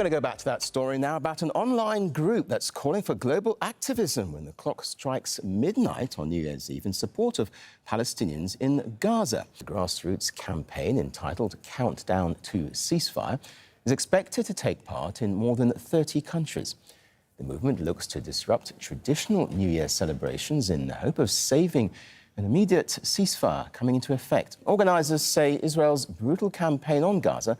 going to go back to that story now about an online group that's calling for global activism when the clock strikes midnight on New Year's Eve in support of Palestinians in Gaza. The grassroots campaign entitled Countdown to Ceasefire is expected to take part in more than 30 countries. The movement looks to disrupt traditional New Year celebrations in the hope of saving an immediate ceasefire coming into effect. Organisers say Israel's brutal campaign on Gaza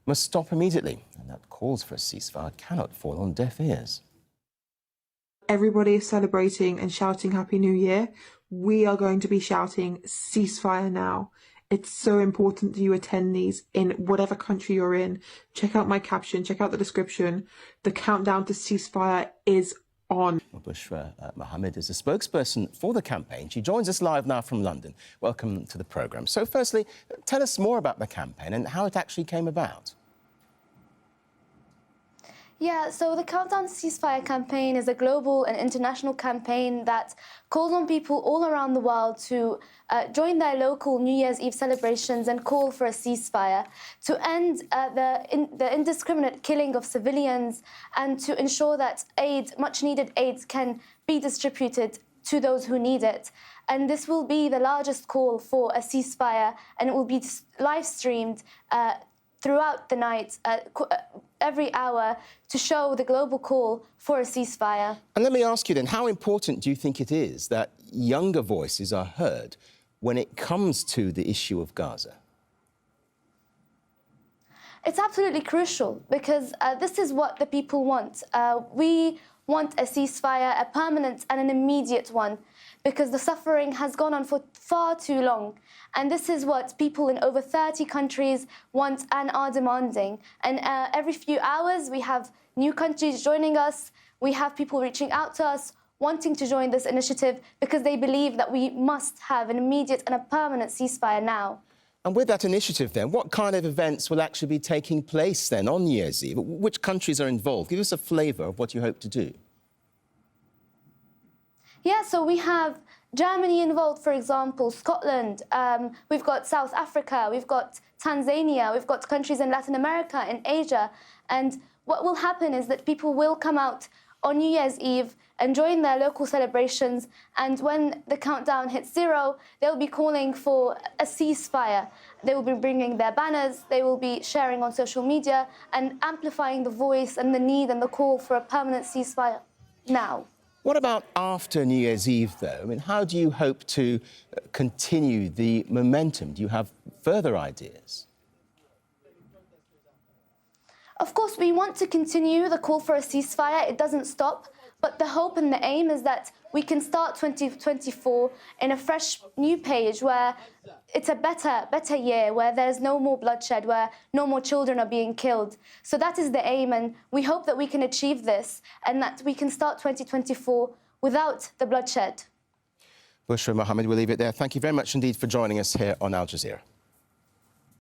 must stop immediately, and that calls for a ceasefire cannot fall on deaf ears. Everybody is celebrating and shouting Happy New Year. We are going to be shouting ceasefire now. It's so important that you attend these in whatever country you're in. Check out my caption, check out the description. The countdown to ceasefire is on. Bushra Mohammed is a spokesperson for the campaign. She joins us live now from London. Welcome to the programme. So firstly, tell us more about the campaign and how it actually came about. Yeah, so the Countdown to Ceasefire campaign is a global and international campaign that calls on people all around the world to join their local New Year's Eve celebrations and call for a ceasefire to end the indiscriminate killing of civilians and to ensure that much-needed aid can be distributed to those who need it. And this will be the largest call for a ceasefire, and it will be live-streamed throughout the night, every hour, to show the global call for a ceasefire. And let me ask you then, how important do you think it is that younger voices are heard when it comes to the issue of Gaza? It's absolutely crucial because this is what the people want. We want a ceasefire, a permanent and an immediate one, because the suffering has gone on for far too long. And this is what people in over 30 countries want and are demanding. And every few hours, we have new countries joining us. We have people reaching out to us, wanting to join this initiative because they believe that we must have an immediate and a permanent ceasefire now. And with that initiative, then, what kind of events will actually be taking place then on New Year's Eve? Which countries are involved? Give us a flavour of what you hope to do. Yeah, so we have Germany involved, for example, Scotland, we've got South Africa, we've got Tanzania, we've got countries in Latin America, in Asia. And what will happen is that people will come out on New Year's Eve and join their local celebrations. And when the countdown hits 0, they'll be calling for a ceasefire. They will be bringing their banners, they will be sharing on social media and amplifying the voice and the need and the call for a permanent ceasefire now. What about after New Year's Eve, though? I mean, how do you hope to continue the momentum? Do you have further ideas? Of course, we want to continue the call for a ceasefire. It doesn't stop. But the hope and the aim is that we can start 2024 in a fresh new page where it's a better year, where there's no more bloodshed, where no more children are being killed. So that is the aim, and we hope that we can achieve this and that we can start 2024 without the bloodshed. Bushra Mohammed, we'll leave it there. Thank you very much indeed for joining us here on Al Jazeera.